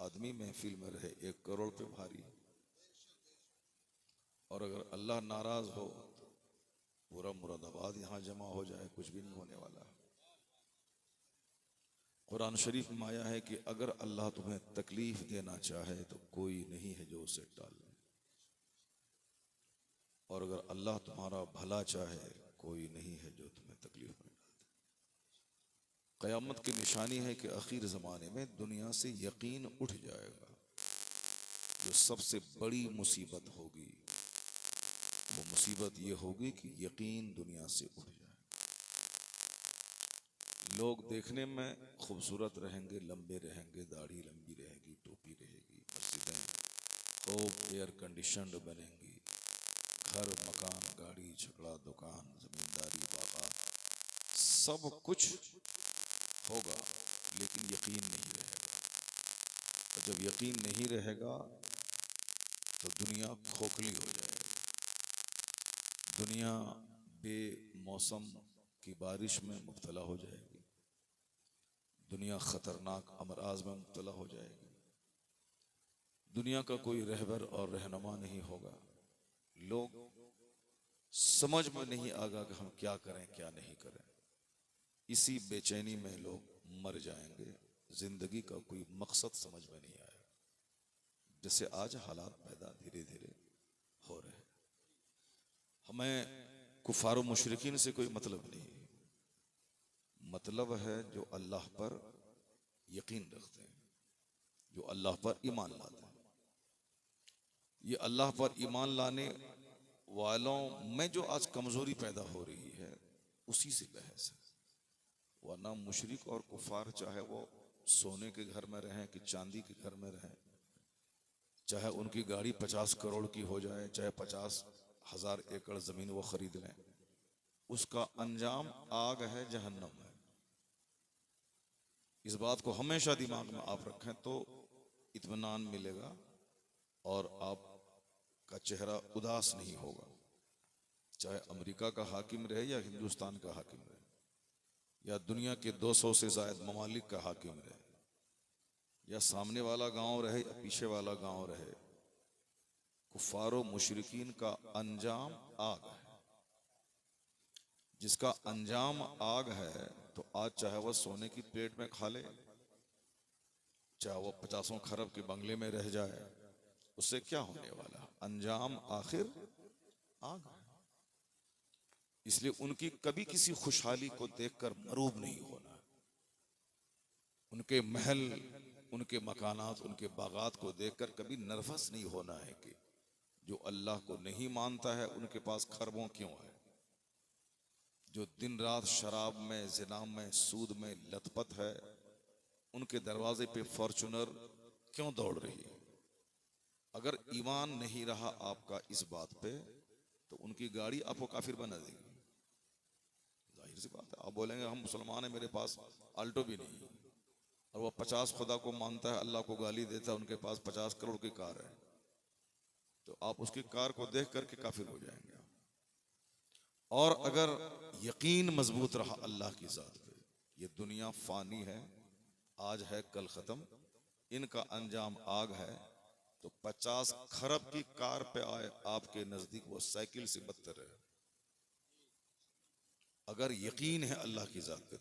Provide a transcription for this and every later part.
आदमी महफिल में रहे 1 करोड़ पे भारी। और अगर अल्लाह नाराज हो पूरा मुरादाबाद यहाँ जमा हो जाए, कुछ भी नहीं होने वाला। कुरान शरीफ में आया है कि अगर अल्लाह तुम्हें तकलीफ देना चाहे तो कोई नहीं है जो उसे टाले, और अगर अल्लाह तुम्हारा भला चाहे कोई नहीं है जो तुम्हें तकलीफ में डाले। क़यामत की निशानी है कि आखिर ज़माने में दुनिया से यकीन उठ जाएगा। जो सबसे बड़ी मुसीबत होगी वो मुसीबत ये होगी कि यकीन दुनिया से उठ जाए। लोग देखने में खूबसूरत रहेंगे, लंबे रहेंगे, दाढ़ी लंबी रहेगी, टोपी रहेगी, मस्जिदें खूब एयर कंडीशनड बनेंगी, घर मकान गाड़ी छकड़ा दुकान जमींदारी बागात सब कुछ होगा, लेकिन यकीन नहीं रहेगा। और जब यकीन नहीं रहेगा तो दुनिया खोखली हो जाएगी। दुनिया बेमौसम की बारिश में मुब्तला हो जाएगी। दुनिया खतरनाक अमराज में मुब्तला हो जाएगी। दुनिया का कोई रहबर और रहनुमा नहीं होगा। लोग समझ में नहीं आएगा कि हम क्या करें क्या नहीं करें। इसी बेचैनी में लोग मर जाएंगे। जिंदगी का कोई मकसद समझ में नहीं आएगा। जैसे आज हालात पैदा धीरे धीरे हो रहे हैं। हमें कुफार मुशरिकीन से कोई मतलब नहीं, मतलब है जो अल्लाह पर यकीन रखते हैं, जो अल्लाह पर ईमान लाते हैं। ये अल्लाह पर ईमान लाने वालों में जो आज कमजोरी पैदा हो रही है उसी से बहस है। वरना मुशरिक और कुफार चाहे वो सोने के घर में रहें कि चांदी के घर में रहें, चाहे उनकी गाड़ी 50 करोड़ की हो जाए, चाहे 50,000 एकड़ जमीन वो खरीद लें, उसका अंजाम आग है, जहन्नम है। इस बात को हमेशा दिमाग में आप रखें तो इत्मीनान मिलेगा और आपका चेहरा उदास नहीं होगा। चाहे अमेरिका का हाकिम रहे या हिंदुस्तान का हाकिम रहे या दुनिया के 200 से ज्यादा ममालिक का हाकिम रहे, या सामने वाला गांव रहे या पीछे वाला गांव रहे, कुफारो मुशरिकीन का अंजाम आग है। जिसका अंजाम आग है तो आज चाहे वह सोने की प्लेट में खा ले, चाहे वह 50 खरब के बंगले में रह जाए, उससे क्या होने वाला? अंजाम आखिर आग है। इसलिए उनकी कभी किसी खुशहाली को देखकर मरूब नहीं होना। उनके महल, उनके मकानात, उनके बागात को देखकर कभी नर्वस नहीं होना है कि जो अल्लाह को नहीं मानता है उनके पास खरबों क्यों है, जो दिन रात शराब में, जिना में, सूद में लथपथ है, उनके दरवाजे पे फॉर्चूनर क्यों दौड़ रही है। अगर ईमान नहीं रहा आपका इस बात पे तो उनकी गाड़ी आपको काफिर बना देगी। जाहिर सी बात है। आप बोलेंगे हम मुसलमान हैं, मेरे पास आल्टो भी नहीं है, और वह 50 खुदा को मानता है, अल्लाह को गाली देता है, उनके पास 50 करोड़ की कार है, तो आप उसकी कार को देख करके काफिर हो जाएंगे। और अगर यकीन मजबूत रहा अल्लाह की जात पे, ये दुनिया फानी है, आज है कल खत्म, इनका अंजाम आग है, तो 50 खरब की कार पे आए आपके नजदीक वो साइकिल से बदतर है। अगर यकीन है अल्लाह की जात पे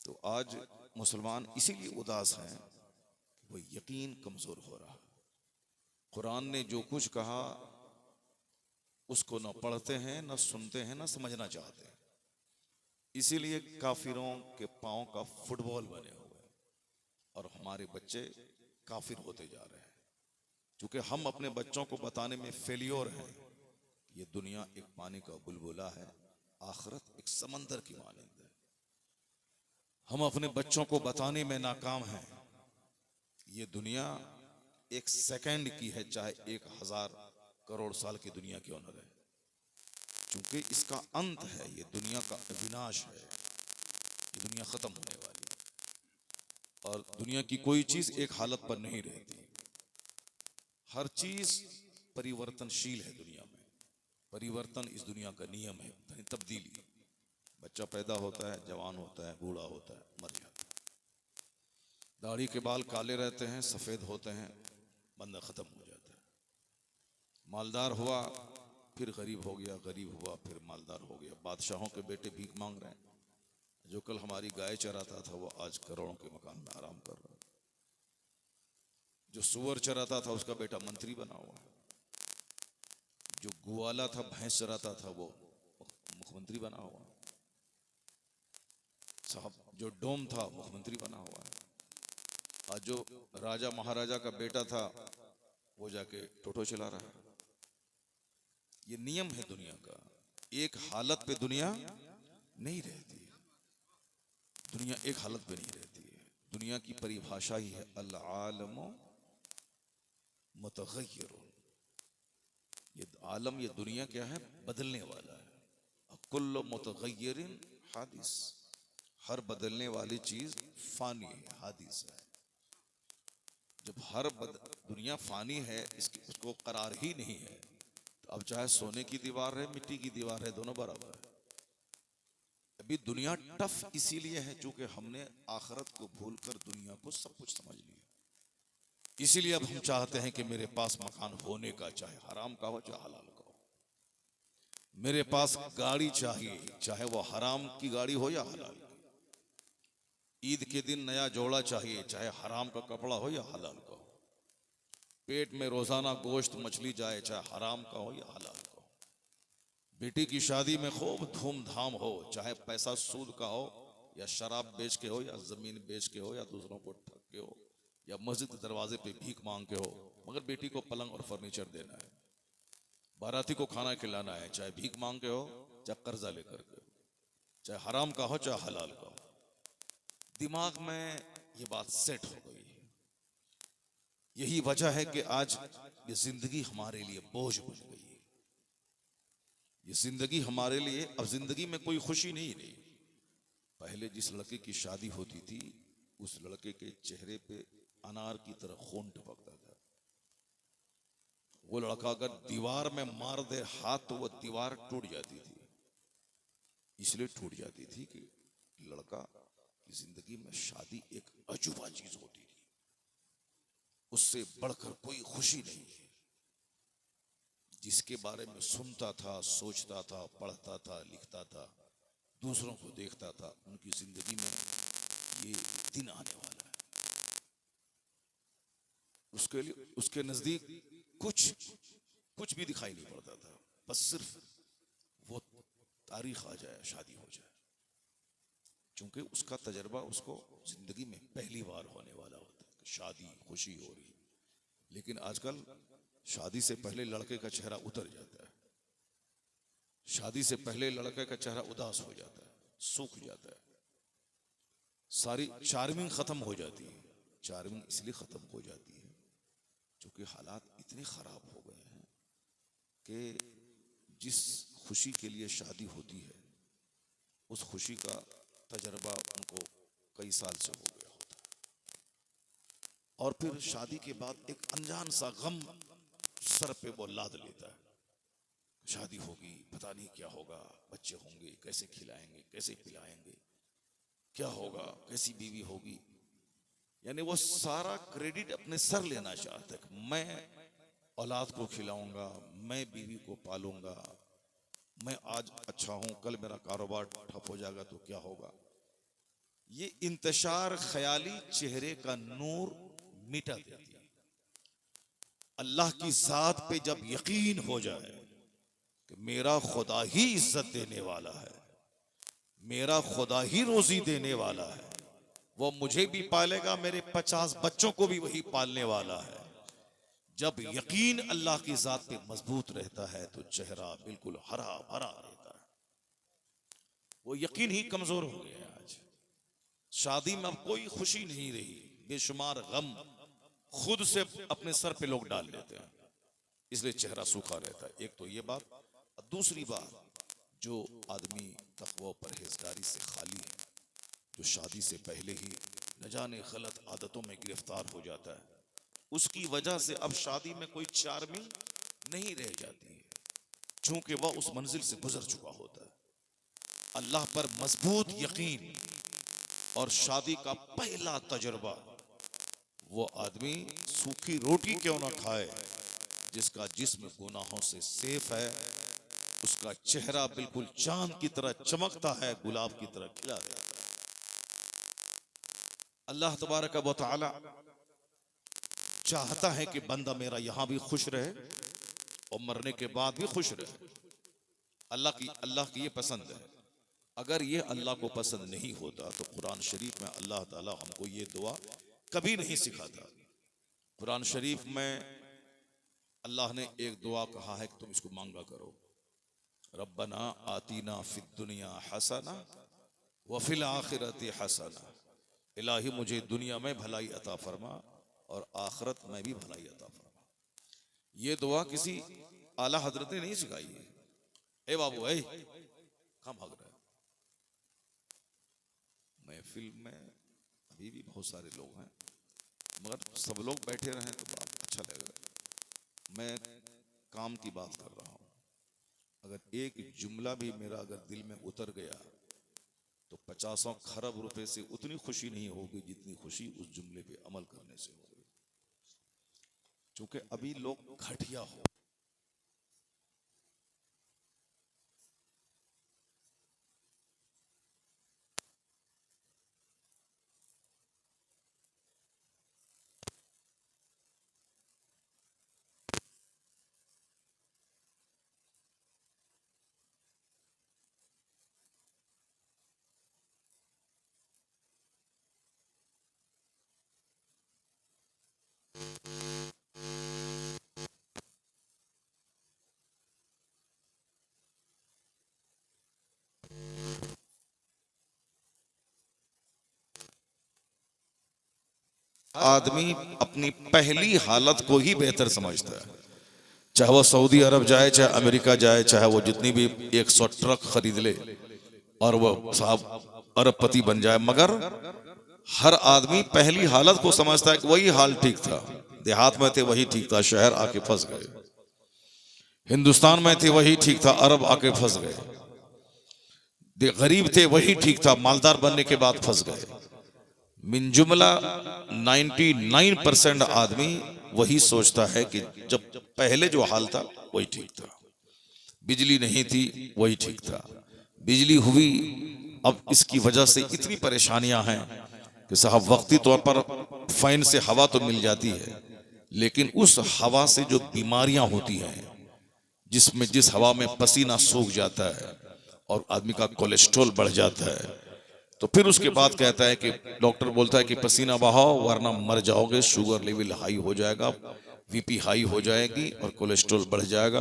तो आज मुसलमान इसीलिए उदास हैं, वो यकीन कमजोर हो रहा। कुरान ने जो कुछ कहा उसको न पढ़ते हैं, न सुनते हैं, न समझना चाहते हैं। इसीलिए काफिरों के पांव का फुटबॉल बने हुए हैं और हमारे बच्चे काफिर होते जा रहे हैं। क्योंकि हम अपने बच्चों को बताने में फेलियर हैं। ये दुनिया एक पानी का बुलबुला है, आखिरत एक समंदर की मानंद है। हम अपने बच्चों को बताने में नाकाम हैं। ये दुनिया एक सेकंड की है, चाहे 1000 करोड़ साल की दुनिया क्यों न रहे, क्योंकि इसका अंत है। ये दुनिया का विनाश है, ये दुनिया खत्म होने वाली है। और दुनिया की कोई चीज एक हालत पर नहीं रहती, हर चीज परिवर्तनशील है। दुनिया में परिवर्तन इस दुनिया का नियम है, तब्दीली। बच्चा पैदा होता है, जवान होता है, बूढ़ा होता है, मर जाता है। दाढ़ी के बाल काले रहते हैं, सफ़ेद होते हैं, बंदा ख़त्म हो जाता है। मालदार हुआ फिर गरीब हो गया, गरीब हुआ फिर मालदार हो गया। बादशाहों के बेटे भीख मांग रहे हैं। जो कल हमारी गाय चराता था वो आज करोड़ों के मकान में आराम कर रहा है। जो सुअर चराता था उसका बेटा मंत्री बना हुआ है। जो गुवाला था, भैंस चराता था, वो मुख्यमंत्री बना हुआ है। साहब जो डोम था मुख्यमंत्री बना हुआ है। और जो राजा महाराजा का बेटा था वो जाके टोटो चला रहा है। ये नियम है दुनिया का। एक हालत पे दुनिया नहीं रहती है। दुनिया एक हालत पे नहीं रहती है। दुनिया की परिभाषा ही है अल आलम मुतगय्यरुन। ये आलम, ये दुनिया क्या है? बदलने वाला है। कुल्लु मुतगय्यरिन हादिस। हर बदलने वाली चीज फानी है, हादिस है। जब दुनिया फानी है, उसको करार ही नहीं है, तो अब चाहे सोने की दीवार है, मिट्टी की दीवार है, दोनों बराबर है। अभी दुनिया टफ इसीलिए है क्योंकि हमने आखिरत को भूलकर दुनिया को सब कुछ समझ लिया। इसीलिए अब हम चाहते हैं कि मेरे पास मकान होने का, चाहे हराम का हो चाहे हलाल का हो। मेरे पास गाड़ी चाहिए, चाहे वो हराम की गाड़ी हो या हलाल की। ईद के दिन नया जोड़ा चाहिए, चाहे हराम का कपड़ा हो या हलाल का हो। पेट में रोजाना गोश्त मछली जाए, चाहे हराम का हो या हलाल का हो। बेटी की शादी में खूब धूमधाम हो, चाहे पैसा सूद का हो या शराब बेच के हो या जमीन बेच के हो या दूसरों को ठग के हो या मस्जिद के दरवाजे पे भीख मांग के हो, मगर बेटी को पलंग और फर्नीचर देना है। बाराती को खाना खिलाना है, चाहे भीख मांग के हो चाहे कर्जा लेकर के हो, चाहे हराम का हो चाहे हलाल का हो। दिमाग में ये बात सेट हो गई है। यही वजह है कि आज ये जिंदगी हमारे लिए बोझ बन गई है। ये जिंदगी हमारे लिए अब जिंदगी में कोई खुशी नहीं रही। पहले जिस लड़के की शादी होती थी उस लड़के के चेहरे पे अनार की तरह खून टपकता था। वो लड़का अगर दीवार में मार दे हाथ तो वो दीवार टूट जाती थी। इसलिए टूट जाती थी कि लड़का की जिंदगी में शादी एक अजूबा चीज होती थी। उससे बढ़कर कोई खुशी नहीं है। जिसके बारे में सुनता था, सोचता था, पढ़ता था, लिखता था, दूसरों को देखता था, उनकी जिंदगी में ये दिन आने वाला है। उसके लिए उसके नजदीक कुछ भी दिखाई नहीं पड़ता था। बस सिर्फ वो तारीख आ जाए, शादी हो जाए, क्योंकि उसका तजर्बा उसको जिंदगी में पहली बार होने वाला होता है। शादी खुशी हो रही। लेकिन आजकल शादी से पहले लड़के का चेहरा उतर जाता है। शादी से पहले लड़के का चेहरा उदास हो जाता है, सूख जाता है। सारी चार्मिंग खत्म हो जाती है। चार्मिंग इसलिए खत्म हो जाती है क्योंकि हालात इतने खराब हो गए हैं कि जिस खुशी के लिए शादी होती है उस खुशी का तजर्बा उनको कई साल से हो गया होता है। और फिर शादी के बाद एक अनजान सा गम सर पे वो लाद लेता है। शादी होगी, पता नहीं क्या होगा, बच्चे होंगे, कैसे खिलाएंगे, कैसे पिलाएंगे, क्या होगा, कैसी बीवी होगी। यानी वो सारा क्रेडिट अपने सर लेना चाहता है। मैं औलाद को खिलाऊंगा, मैं बीवी को पालूंगा, मैं आज अच्छा हूं, कल मेरा कारोबार ठप हो जाएगा तो क्या होगा। ये इंतशार ख्याली चेहरे का नूर मिटा देती है। अल्लाह की जात पे जब यकीन हो जाए कि मेरा खुदा ही इज्जत देने वाला है, मेरा खुदा ही रोजी देने वाला है, वो मुझे भी पालेगा, मेरे 50 बच्चों को भी वही पालने वाला है। जब यकीन अल्लाह की जात पे मजबूत रहता है तो चेहरा बिल्कुल हरा भरा रहता है। वो यकीन ही कमजोर हो गया है। आज शादी में अब कोई खुशी नहीं रही। बेशुमार गम खुद से अपने सर पे लोग डाल लेते हैं, इसलिए चेहरा सूखा रहता है। एक तो ये बात। दूसरी बात, जो आदमी तक़वा परहेजगारी से खाली है, जो शादी से पहले ही न जाने गलत आदतों में गिरफ्तार हो जाता है, उसकी वजह से अब शादी में कोई चार्मिंग नहीं रह जाती है, क्योंकि वह उस मंजिल से गुजर चुका होता है। अल्लाह पर मजबूत यकीन और शादी का पहला तजुर्बा वो आदमी सूखी रोटी क्यों ना खाए जिसका जिस्म गुनाहों से सेफ है, उसका चेहरा बिल्कुल चांद की तरह चमकता है, गुलाब की तरह खिला रहता है। अल्लाह तबारक व तआला चाहता है कि बंदा मेरा यहां भी खुश रहे और मरने के बाद भी खुश रहे। अल्लाह की ये पसंद है। अगर ये अल्लाह को पसंद नहीं होता तो कुरान शरीफ में अल्लाह ताला हमको ये दुआ कभी नहीं सिखाता। कुरान शरीफ में अल्लाह ने एक दुआ कहा है कि तुम इसको मांगा करो, रब्बना आतीना फिद दुनिया हसना व फिल आखिरति हसना। इलाही मुझे दुनिया में भलाई अता फरमा और आखिरत में भी भलाई अता फरमा। ये दुआ किसी आला हजरत ने नहीं सिखाई है। ए बाबू ए कहाँ भाग रहा है? महफिल में अभी भी बहुत सारे लोग हैं, मगर सब लोग बैठे रहें तो बात अच्छा लगेगा। मैं काम की बात कर रहा हूँ। अगर एक जुमला भी मेरा अगर दिल में उतर गया तो 50 खरब रुपए से उतनी खुशी नहीं होगी जितनी खुशी उस जुमले पे अमल करने से होगी। क्योंकि अभी लोग घटिया हो। आदमी अपनी पहली हालत को ही बेहतर समझता है। चाहे वो सऊदी अरब जाए, चाहे अमेरिका जाए, चाहे वो जितनी भी 100 ट्रक खरीद ले और वो साहब अरबपति बन जाए, मगर हर आदमी पहली हालत को समझता है कि वही हाल ठीक था। देहात में थे वही ठीक था, शहर आके फंस गए। हिंदुस्तान में थे वही ठीक था, अरब आके फंस गए। गरीब थे वही ठीक था, मालदार बनने के बाद फंस गए। मिन जुमला 99% आदमी वही सोचता है कि जब पहले जो हाल था वही ठीक था। बिजली नहीं थी वही ठीक था, बिजली हुई अब इसकी वजह से इतनी परेशानियां हैं कि साहब वक्ती तौर पर फैन से हवा तो मिल जाती है, लेकिन उस हवा से जो बीमारियां होती हैं, जिस हवा में पसीना सूख जाता है और आदमी का कोलेस्ट्रॉल बढ़ जाता है, तो फिर उसके बाद कहता है कि डॉक्टर बोलता है कि पसीना बहाओ वरना मर जाओगे, शुगर लेवल हाई हो जाएगा, बीपी हाई हो जाएगी और कोलेस्ट्रॉल बढ़ जाएगा।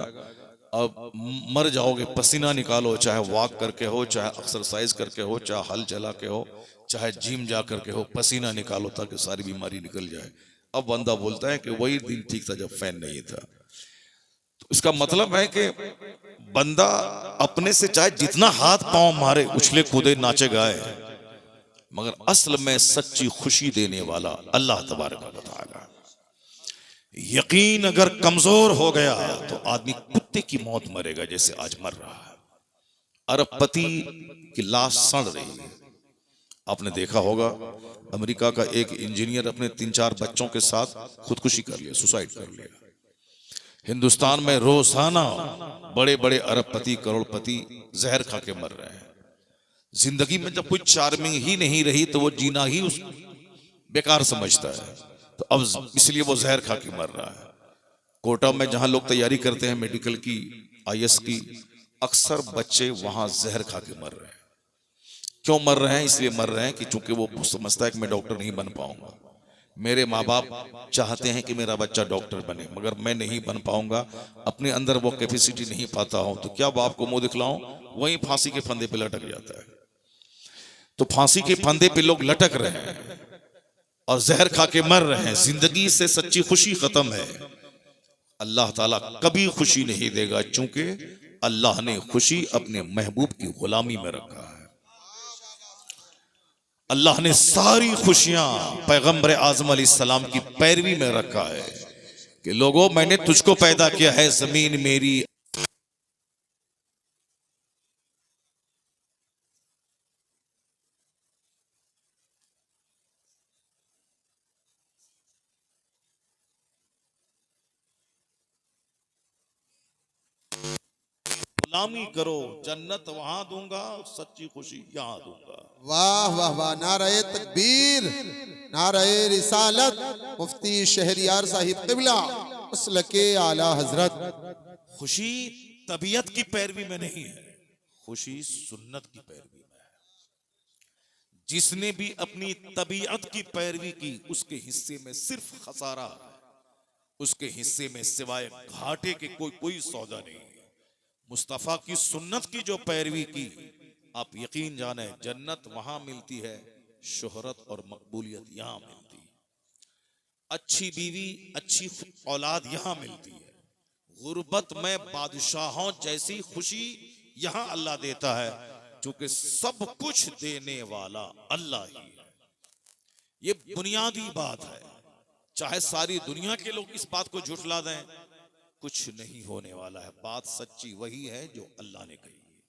अब मर जाओगे, पसीना निकालो, चाहे वॉक करके हो, चाहे एक्सरसाइज करके हो, चाहे हल चला के हो, चाहे जिम जा करके हो, पसीना निकालो ताकि सारी बीमारी निकल जाए। अब बंदा बोलता है कि वही दिन ठीक था जब फैन नहीं था। तो इसका मतलब है कि बंदा अपने से चाहे जितना हाथ पांव मारे, उछले कूदे, नाचे गाए, मगर असल में सच्ची खुशी देने वाला अल्लाह तबारक व तआला। यकीन अगर कमजोर हो गया तो आदमी कुत्ते की मौत मरेगा जैसे आज मर रहा है। अरबपति की लाश सड़ रही है। आपने देखा होगा अमेरिका का एक इंजीनियर अपने 3-4 बच्चों के साथ खुदकुशी कर लिया, सुसाइड कर लिया। हिंदुस्तान में रोजाना बड़े बड़े अरबपति, करोड़पति जहर खा के मर रहे हैं। जिंदगी में जब कुछ चार्मिंग ही नहीं रही तो वो जीना ही उस बेकार समझता है, तो अब इसलिए वो जहर खा के मर रहा है। कोटा में जहां लोग तैयारी करते हैं मेडिकल की, आईएएस की, अक्सर बच्चे वहां जहर खा के मर रहे हैं। क्यों मर रहे हैं? इसलिए मर रहे हैं कि चूंकि वो समझता है कि मैं डॉक्टर नहीं बन पाऊंगा। मेरे माँ बाप चाहते हैं कि मेरा बच्चा डॉक्टर बने, मगर मैं नहीं बन पाऊंगा, अपने अंदर वो कैपेसिटी नहीं पाता हूं, तो क्या बाप को मुंह दिखलाऊं? वहीं फांसी के फंदे पे लटक जाता है। तो फांसी के फंदे पे लोग लटक रहे हैं और जहर खा के मर रहे हैं। जिंदगी से सच्ची खुशी खत्म है। अल्लाह ताला कभी खुशी नहीं देगा, चूंकि अल्लाह ने खुशी अपने महबूब की गुलामी में रखा है। अल्लाह ने सारी खुशियां पैगंबर आजम अलैहिस्सलाम की पैरवी में रखा है कि लोगों, मैंने तुझको पैदा किया है, जमीन मेरी। गुलामी करो, जन्नत वहां दूंगा, सच्ची खुशी यहां दूंगा। वाह वाह वाह, नारे तकबीर, नारे रिसालत, मुफ्ती शहरियार साहिब क़िबला मसलके आला हजरत। खुशी तबीयत की पैरवी में नहीं है, खुशी सुन्नत की पैरवी में है। जिसने भी अपनी तबीयत की पैरवी की उसके हिस्से में सिर्फ खसारा है, उसके हिस्से में सिवाय घाटे के कोई सौदा नहीं है। मुस्तफा की सुन्नत की जो पैरवी की, आप यकीन जाने जन्नत वहां मिलती है, शोहरत और मकबूलियत यहां मिलती है। अच्छी बीवी, अच्छी औलाद यहां मिलती है। गुर्बत में बादशाहों जैसी खुशी यहां अल्लाह देता है, क्योंकि सब कुछ देने वाला अल्लाह ही है। ये बुनियादी बात है। चाहे सारी दुनिया के लोग इस बात को झुठला दें, कुछ नहीं होने वाला है। बात सच्ची वही है जो अल्लाह ने कही है।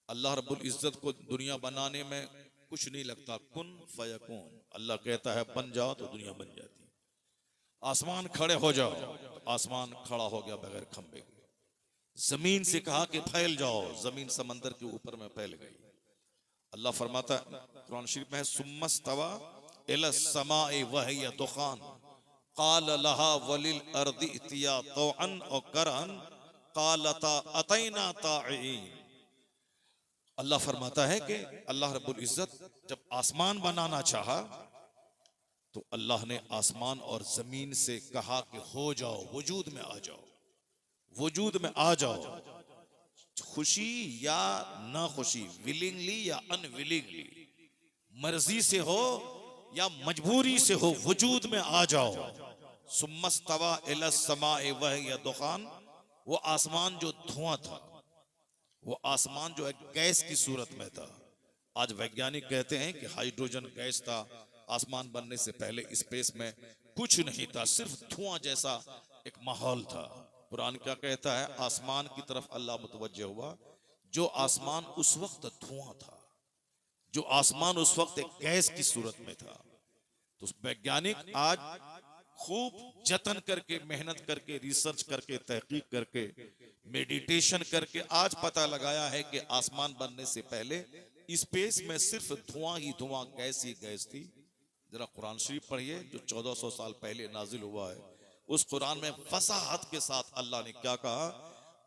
अल्लाह रब्बुल इज्जत को दुनिया बनाने में कुछ नहीं लगता, कुन फयकून। अल्लाह कहता है बन जाओ तो दुनिया बन जाती है। आसमान खड़े हो जाओ तो आसमान खड़ा हो गया बगैर खंबे के। जमीन से कहा कि फैल जाओ, जमीन समंदर के ऊपर में फैल गई। अल्लाह फरमाता है कुरान शरीफ में है, सुम्मस्तवा इला समाए वहिय दुखान काल लहा वलिल अर्दि इतिया तौअन और करहन कालता अतैना ताईन। अल्लाह फरमाता है कि अल्लाह रब्बुल इज्जत जब आसमान बनाना चाहा तो अल्लाह ने आसमान और जमीन से कहा कि हो जाओ, वजूद में आ जाओ, वजूद में आ जाओ। खुशी या ना खुशी, विलिंगली या अनविलिंगली, मर्जी से हो या मजबूरी से हो, वजूद में आ जाओ। सुम्मस्तवा इला समाए वहिय दुखान, वो आसमान जो धुआं था, वो आसमान जो एक गैस की सूरत में था। आज वैज्ञानिक कहते हैं कि हाइड्रोजन गैस था आसमान बनने से पहले, स्पेस में कुछ नहीं था, सिर्फ धुआं जैसा एक माहौल था। कुरान क्या कहता है, आसमान की तरफ अल्लाह मुतवज्जे हुआ, जो आसमान उस वक्त धुआं था, जो आसमान उस वक्त एक गैस की सूरत में था। तो वैज्ञानिक आज खूब जतन करके, मेहनत करके, रिसर्च करके, तहकीक करके, मेडिटेशन करके आज पता लगाया है कि आसमान बनने से पहले स्पेस में सिर्फ धुआं ही धुआं, गैस ही गैस थी। जरा कुरान शरीफ पढ़िए जो 1400 साल पहले नाजिल हुआ है। उस कुरान में फसाहत के साथ अल्लाह ने क्या कहा,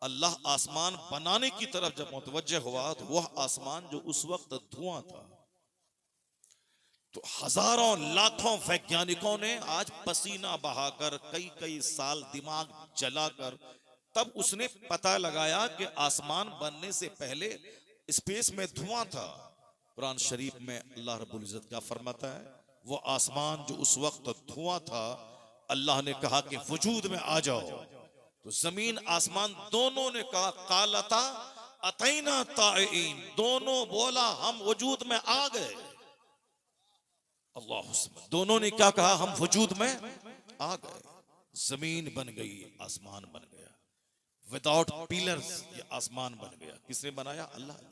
अल्लाह आसमान बनाने की तरफ जब मुतवज्जे हुआ तो वह आसमान जो उस वक्त धुआं था, तो हजारों लाखों वैज्ञानिकों ने आज पसीना बहाकर, कई कई साल दिमाग जलाकर, तब उसने पता लगाया कि आसमान बनने से पहले स्पेस में धुआं था। कुरान शरीफ में अल्लाह रब्बुल इज्जत क्या फरमाता है, वो आसमान जो उस वक्त धुआं था, अल्लाह ने कहा कि वजूद में आ जाओ। तो जमीन आसमान दोनों ने कहा कालता अतैना ताईन, दोनों बोला हम वजूद में आ गए। अल्लाह, दोनों ने क्या कहा, हम वजूद में आ गए। जमीन बन गई, आसमान बन गया। विदाउट पिलर्स ये आसमान बन गया। किसने बनाया? अल्लाह ने।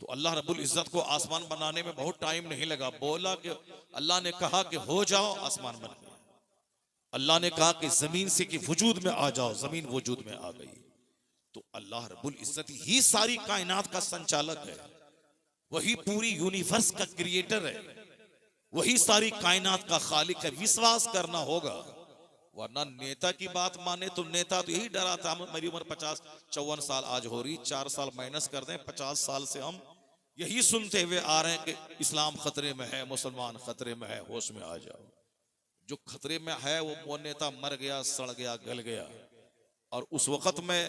तो अल्लाह रब्बुल इज्जत को आसमान बनाने में बहुत टाइम नहीं लगा। बोला कि अल्लाह ने कहा कि हो जाओ, आसमान बन गया। अल्लाह ने कहा कि जमीन से कि वजूद में आ जाओ, जमीन वजूद में आ गई। तो अल्लाह रब्बुल इज्जत ही सारी कायनात का संचालक है, वही पूरी यूनिवर्स का क्रिएटर है, वही सारी कायनात का खालिक है। विश्वास करना होगा, वरना नेता की बात माने तो नेता तो यही डराता। मेरी उम्र 50-54 साल आज हो रही, 4 साल माइनस कर दें, 50 साल से हम यही सुनते हुए आ रहे हैं कि इस्लाम खतरे में है, मुसलमान खतरे में है, होश में आ जाओ। जो खतरे में है वो नेता मर गया, सड़ गया, गल गया। और उस वक्त में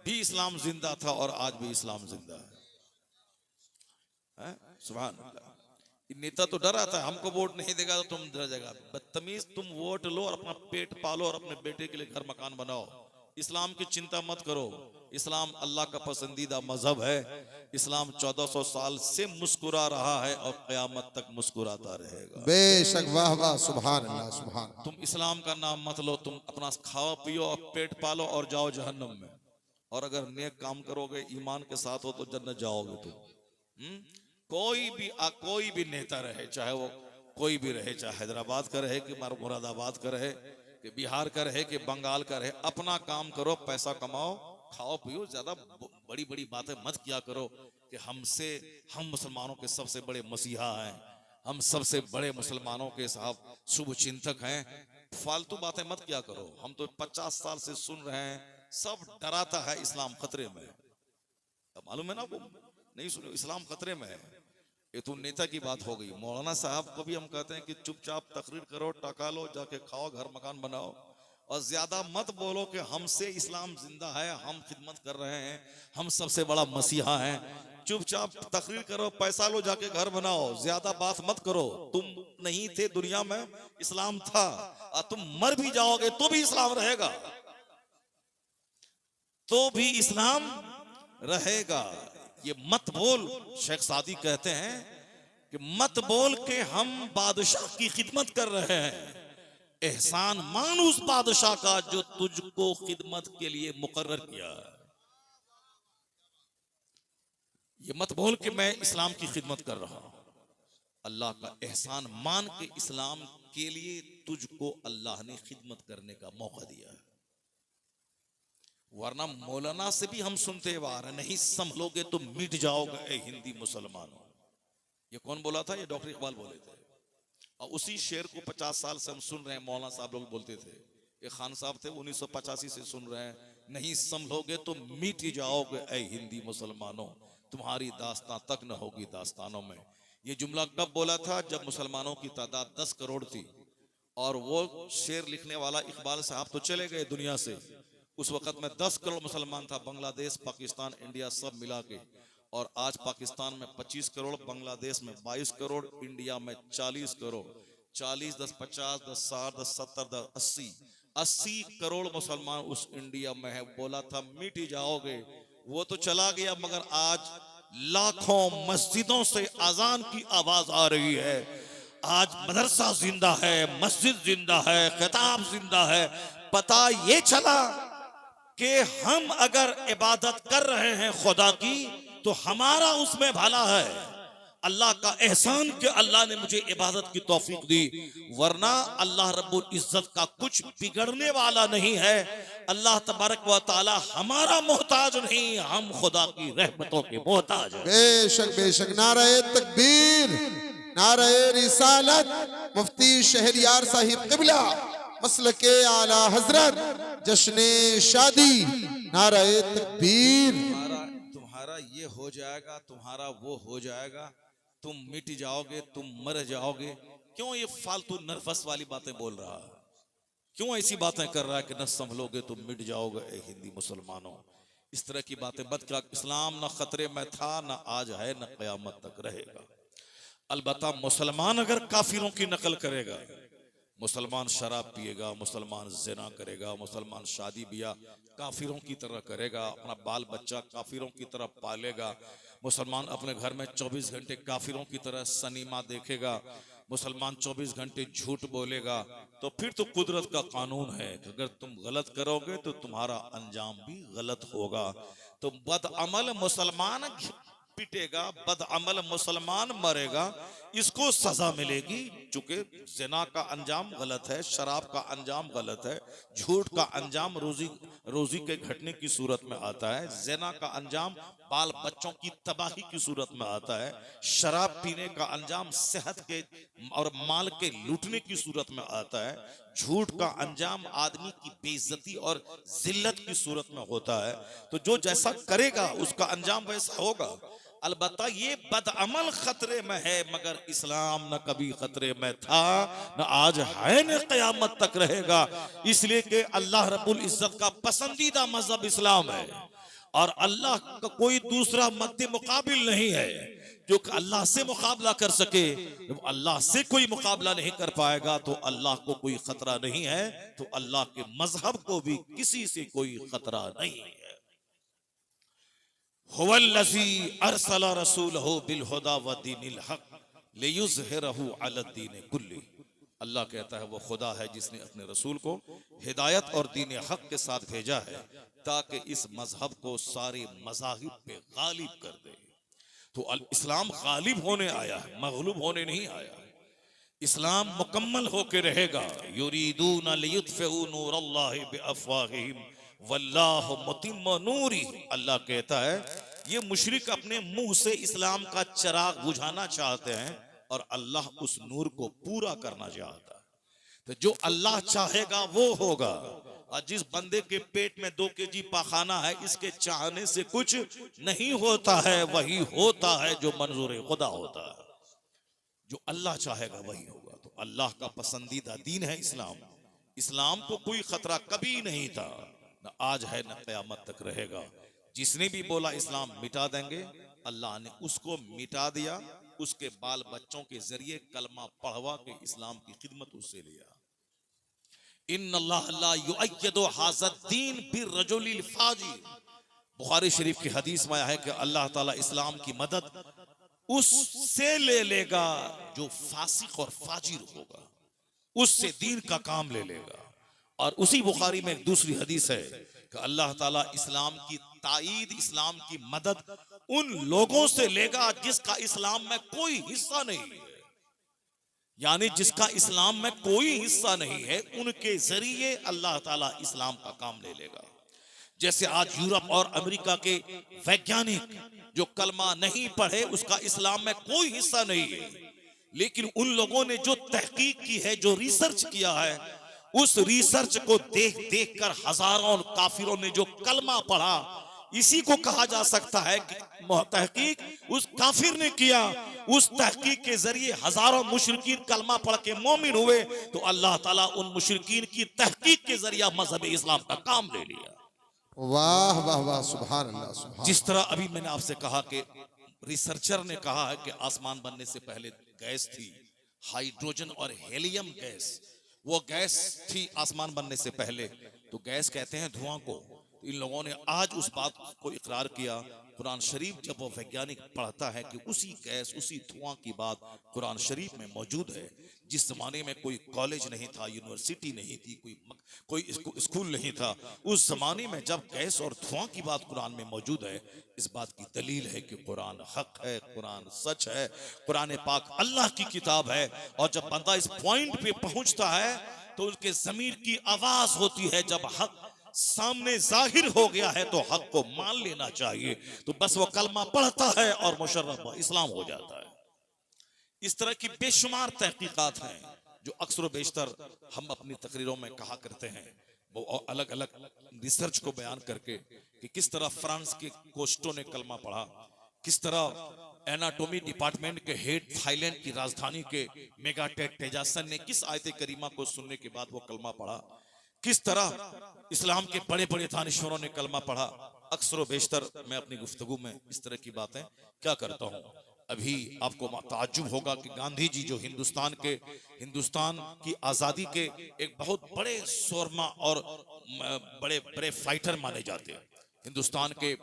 भी इस्लाम जिंदा था और आज भी इस्लाम जिंदा है। सुभान अल्लाह। नेता तो डर आता है, हमको वोट नहीं देगा तो तुम डर जाएगा। बदतमीज, तुम वोट लो और अपना पेट पालो और अपने बेटे के लिए घर मकान बनाओ। इस्लाम की चिंता मत करो। इस्लाम अल्लाह का पसंदीदा मजहब है। इस्लाम 1400 साल से मुस्कुरा रहा है और क़यामत तक मुस्कुराता रहेगा। बेशक, वाह वाह, सुभान अल्लाह, सुभान। तुम इस्लाम का नाम मत लो, तुम अपना खाओ पियो और पेट पालो और जाओ जहन्नम में। और अगर नेक काम करोगे, ईमान के साथ हो, तो जन्नत जाओगे तुम। कोई भी नेता रहे, चाहे वो कोई भी रहे, चाहे हैदराबाद का रहे कि मुरादाबाद का रहे कि बिहार का रहे कि बंगाल का रहे, अपना काम करो, पैसा कमाओ खाओ पियो, ज्यादा बड़ी बड़ी बातें मत किया करो कि हम मुसलमानों के सबसे बड़े मसीहा हैं, हम सबसे बड़े मुसलमानों के साहब शुभ चिंतक हैं। फालतू बातें मत किया करो। हम तो 50 साल से सुन रहे हैं, सब डराता है इस्लाम खतरे में है। मालूम है ना, वो नहीं सुनो, इस्लाम खतरे में है। ये तो नेता की बात हो गई। मौलाना साहब को भी हम कहते हैं कि चुपचाप तकरीर करो, टका लो, जाके खाओ, घर मकान बनाओ, और ज्यादा मत बोलो कि हमसे इस्लाम जिंदा है, हम खिदमत कर रहे हैं, हम सबसे बड़ा मसीहा हैं। चुपचाप तकरीर करो, पैसा लो, जाके घर बनाओ, ज्यादा बात मत करो। तुम नहीं थे दुनिया में, इस्लाम था, और तुम मर भी जाओगे तो भी इस्लाम रहेगा, तो भी इस्लाम रहेगा। ये मत बोल, शेख सादी कहते हैं कि मत बोल के हम बादशाह की खिदमत कर रहे हैं, एहसान मान उस बादशाह का जो तुझको खिदमत के लिए मुकर्रर किया है। ये मत बोल कि मैं इस्लाम की खिदमत कर रहा हूं। अल्लाह का एहसान मान के इस्लाम के लिए तुझको अल्लाह ने खिदमत करने का मौका दिया है। वरना मौलाना से भी हम सुनते हुए आ रहे, नहीं संभलोगे तो मिट जाओगे ए हिंदी मुसलमानों। ये कौन बोला था? ये डॉक्टर इकबाल बोले थे। और उसी शेर को 50 साल से हम सुन रहे हैं, मौलाना साहब लोग बोलते थे। ये खान साहब थे 1985 से सुन रहे हैं, नहीं संभलोगे तो मिट जाओगे ए हिंदी मुसलमानों, तुम्हारी दास्तां तक न होगी दास्तानों में। ये जुमला कब बोला था? जब मुसलमानों की तादाद 10 करोड़ थी, और वो शेर लिखने वाला इकबाल साहब तो चले गए दुनिया से। उस वक्त में 10 करोड़ मुसलमान था, बांग्लादेश, पाकिस्तान, इंडिया सब मिला के। और आज पाकिस्तान में 25 करोड़, बांग्लादेश में 22 करोड़, इंडिया में 40 करोड़। 40 10 50 10 60 10 70 10 80 80 करोड़ मुसलमान उस इंडिया में है। बोला था मिट ही जाओगे, वो तो चला गया, मगर आज लाखों मस्जिदों से अजान की आवाज आ रही है। आज मदरसा जिंदा है, मस्जिद जिंदा है, खिताब जिंदा है। पता ये चला कि हम अगर इबादत कर रहे हैं खुदा की, तो हमारा उसमें भला है। अल्लाह का एहसान कि अल्लाह ने मुझे इबादत की तौफीक दी, वरना अल्लाह रब्बुल इज्जत का कुछ बिगड़ने वाला नहीं है। अल्लाह तबारक व तआला हमारा मोहताज नहीं, हम खुदा की रहमतों के मोहताज हैं। बेशक बेशक। नारे तकबीर, नारे रिसालत, मुफ्ती शहरियार साहिब क़िबला, मसलके आला हजरत, जश्ने शादी, नारे तकबीर। तुम्हारा ये हो जाएगा, तुम्हारा वो हो जाएगा, तुम मिट जाओगे, तुम मर जाओगे। क्यों ये फालतू नर्वस वाली बातें बोल रहा है? क्यों ऐसी बातें कर रहा है कि न संभलोगे तुम मिट जाओगे ए हिंदी मुसलमानों? इस तरह की बातें मत कर। इस्लाम न खतरे में था, न आज है, न क़यामत तक रहेगा। अलबत्ता मुसलमान अगर काफिरों की नकल करेगा, मुसलमान शराब पिएगा, मुसलमान जिना करेगा, मुसलमान शादी ब्याह काफिरों की तरह करेगा, अपना बाल बच्चा काफिरों की तरह पालेगा, मुसलमान अपने घर में 24 घंटे काफिरों की तरह सनीमा देखेगा, मुसलमान 24 घंटे झूठ बोलेगा, तो फिर तो कुदरत का कानून है कि अगर तुम गलत करोगे तो तुम्हारा अंजाम भी गलत होगा। तो बदअमल मुसलमान पिटेगा, बदअमल मुसलमान मरेगा, इसको सजा मिलेगी। चूंकि जिना का अंजाम गलत है, शराब का अंजाम गलत है, झूठ का अंजाम रोजी के घटने की सूरत में आता है, जिना का अंजाम बाल बच्चों की तबाही की सूरत में आता है, शराब पीने का अंजाम सेहत के और माल के लूटने की सूरत में आता है, झूठ का अंजाम आदमी की बेइज्जती और जिल्लत की सूरत में होता है। तो जो जैसा करेगा उसका अंजाम वैसा होगा। अलबत्ता ये बदअमल खतरे में है, मगर इस्लाम न कभी खतरे में था, न आज है, न क़यामत तक रहेगा। इसलिए कि अल्लाह रब्बुल इज्जत का पसंदीदा मजहब इस्लाम है, और अल्लाह का कोई दूसरा मद्दे मुकाबिल नहीं है जो अल्लाह से मुकाबला कर सके। जब अल्लाह से कोई मुकाबला नहीं कर पाएगा तो अल्लाह को कोई खतरा नहीं है, तो अल्लाह के मजहब को भी किसी से कोई खतरा नहीं है। हुवल्लज़ी अरसला रसूलहु बिलहुदा व दीनिल हक़ लियुज़हिरहु अलद्दीन कुल्ली। अल्लाह कहता है वो खुदा है जिसने अपने रसूल को हिदायत और दीन हक के साथ भेजा है, ताकि इस मजहब को सारे मज़ाहिब पे गालिब कर दे। तो इस्लाम गालिब होने आया है, मग़लूब होने नहीं आया। इस्लाम मुकम्मल होके रहेगा। युरीदून लियुत्फ़िउ नूरल्लाहि बिअफ़वाहिहिम वल्लाहु मुतिम्मु नूरी, अल्लाह कहता है ये मुशरिक अपने मुंह से इस्लाम का चिराग बुझाना चाहते हैं और अल्लाह उस नूर को पूरा करना चाहता है। तो जो अल्लाह चाहेगा वो होगा। और जिस बंदे के पेट में 2 केजी पाखाना है, इसके चाहने से कुछ नहीं होता है, वही होता है जो मंजूर खुदा होता है। जो अल्लाह चाहेगा वही होगा। तो अल्लाह का पसंदीदा दीन है इस्लाम। इस्लाम को कोई खतरा कभी नहीं था, न आज है न क़यामत तक रहेगा। जिसने भी बोला इस्लाम मिटा देंगे, अल्लाह ने उसको मिटा दिया। उसके बाल बच्चों के जरिए कलमा पढ़वा के इस्लाम की खिदमत उससे लिया। इन्नल्लाह ला युअय्यिदु हाज़द्दीन बिर्रजुलिल फाजिर, बुखारी शरीफ की हदीस में आया है कि अल्लाह ताला इस्लाम की मदद उससे ले लेगा जो फासिक और फाजिर होगा, उससे दीन का काम ले लेगा। और उसी बुखारी में एक दूसरी हदीस है कि अल्लाह ताला इस्लाम की ताईद, इस्लाम की मदद उन लोगों से लेगा जिसका इस्लाम में कोई हिस्सा नहीं है। यानी जिसका इस्लाम में कोई हिस्सा नहीं है, उनके जरिए अल्लाह ताला इस्लाम का काम ले लेगा। जैसे आज यूरोप और अमेरिका के वैज्ञानिक जो कलमा नहीं पढ़े, उसका इस्लाम में कोई हिस्सा नहीं है, लेकिन उन लोगों ने जो तहकीक की है, जो रिसर्च किया है, उस रिसर्च को देख देख कर हजारों काफिरों ने जो कलमा पढ़ा, इसी को कहा जा सकता है कि तहकीक उस काफिर ने किया। उस तहकीक के जरिए हजारों मुशरिकीन कलमा पढ़ के मोमिन हुए, तो अल्लाह ताला उन मुशरिकीन की तहकीक के जरिए मजहब इस्लाम का काम ले लिया। वाह वाह वाह, सुभान अल्लाह सुभान। जिस तरह अभी मैंने आपसे कहा कि रिसर्चर ने कहा है कि आसमान बनने से पहले गैस थी, हाइड्रोजन और हेलियम गैस, वो गैस थी आसमान बनने से पहले। तो गैस कहते हैं धुआं को। तो इन लोगों ने आज उस बात को इकरार किया। कुरान शरीफ जब वो वैज्ञानिक पढ़ता है कि उसी गैस, उसी धुआं की बात कुरान शरीफ में मौजूद है। जिस जमाने में कोई कॉलेज नहीं था, यूनिवर्सिटी नहीं थी, कोई स्कूल नहीं था, उस जमाने में जब गैस और धुआं की बात कुरान में मौजूद है, इस बात की दलील है कि कुरान हक है, कुरान सच है, कुरान पाक अल्लाह की किताब है। और जब बंदा इस पॉइंट पे पहुंचता है तो उसके ज़मीर की आवाज होती है, जब हक सामने जाहिर हो गया है तो हक को मान लेना चाहिए। तो बस वो कलमा पढ़ता है और मुशर्रफ इस्लाम हो जाता है। इस तरह की बेशुमार तहकीकात हैं जो अक्सर बेशतर हम अपनी तकरीरों में कहा करते हैं, वो अलग अलग रिसर्च को बयान करके कि किस तरह फ्रांस के कोस्टो ने कलमा पढ़ा, किस तरह एनाटॉमी डिपार्टमेंट के हेड थाईलैंड की राजधानी के मेगाटेक तेजासन ने किस आयत करीमा को सुनने के बाद वो कलमा पढ़ा, किस तरह इस्लाम के बड़े बड़े दानिश्वरों ने कलमा पढ़ा। अक्सर बेशतर मैं अपनी गुफ्तगू में इस तरह की बातें क्या करता हूँ। अभी आपको ताज्जुब होगा कि गांधी जी जो हिंदुस्तान की आजादी के एक बहुत बड़े शोरमा और बड़े बड़े फाइटर माने जाते हैं, हिंदुस्तान के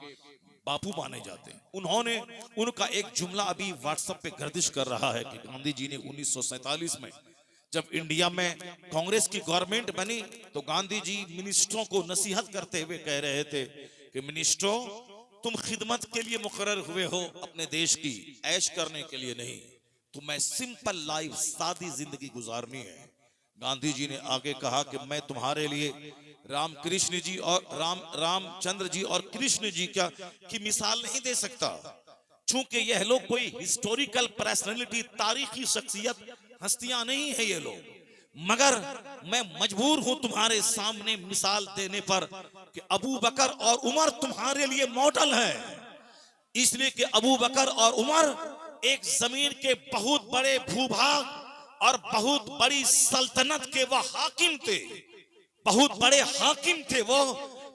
बापू माने जाते हैं, उन्होंने उनका एक जुमला अभी व्हाट्सएप पे गर्दिश कर रहा है कि गांधी जी ने 1947 में जब इंडिया में कांग्रेस की गवर्नमेंट बनी तो गांधी जी मिनिस्टरों को नसीहत करते हुए कह रहे थे कि मिनिस्टरों, तुम खिदमत के लिए मुकर्रर हुए हो, अपने देश की ऐश करने के लिए नहीं। तुम्हें सिंपल लाइफ, सादी जिंदगी गुजारनी है। गांधी जी ने आगे कहा कि मैं तुम्हारे लिए रामकृष्ण जी और रामचंद्र जी और कृष्ण जी की मिसाल नहीं दे सकता, चूंकि यह लोग कोई हिस्टोरिकल पर्सनैलिटी, तारीखी शख्सियत, हस्तियां नहीं है ये लोग, मगर मैं मजबूर हूं तुम्हारे सामने मिसाल देने पर कि अबू बकर और उमर तुम्हारे लिए मॉडल है। इसलिए कि अबू बकर और उमर एक जमीन के बहुत बड़े भूभाग और बहुत बड़ी सल्तनत के वो हाकिम थे, बहुत बड़े हाकिम थे वो,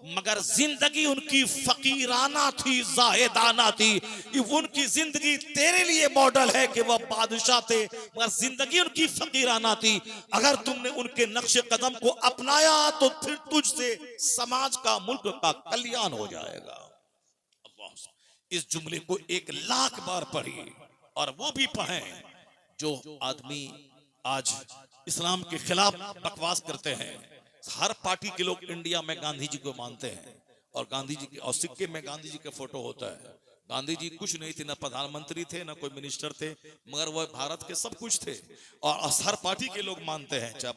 मगर जिंदगी उनकी फकीराना थी, जाहिदाना थी। उनकी जिंदगी तेरे लिए मॉडल है कि वह बादशाह थे, मगर जिंदगी उनकी फकीराना थी। अगर तुमने उनके नक्शे कदम को अपनाया तो फिर तुझसे समाज का, मुल्क का कल्याण हो जाएगा। इस जुमले को 1 लाख बार पढ़िए, और वो भी पढ़ें जो आदमी आज इस्लाम के खिलाफ बकवास करते हैं। हर पार्टी के लोग इंडिया में गांधी जी को मानते हैं, और गांधी जी के और सिक्के में गांधी जी का फोटो होता है। गांधी जी कुछ नहीं थे, ना प्रधानमंत्री थे, ना कोई मिनिस्टर थे, मगर वह भारत के सब कुछ थे, और हर पार्टी के लोग मानते हैं, चाहे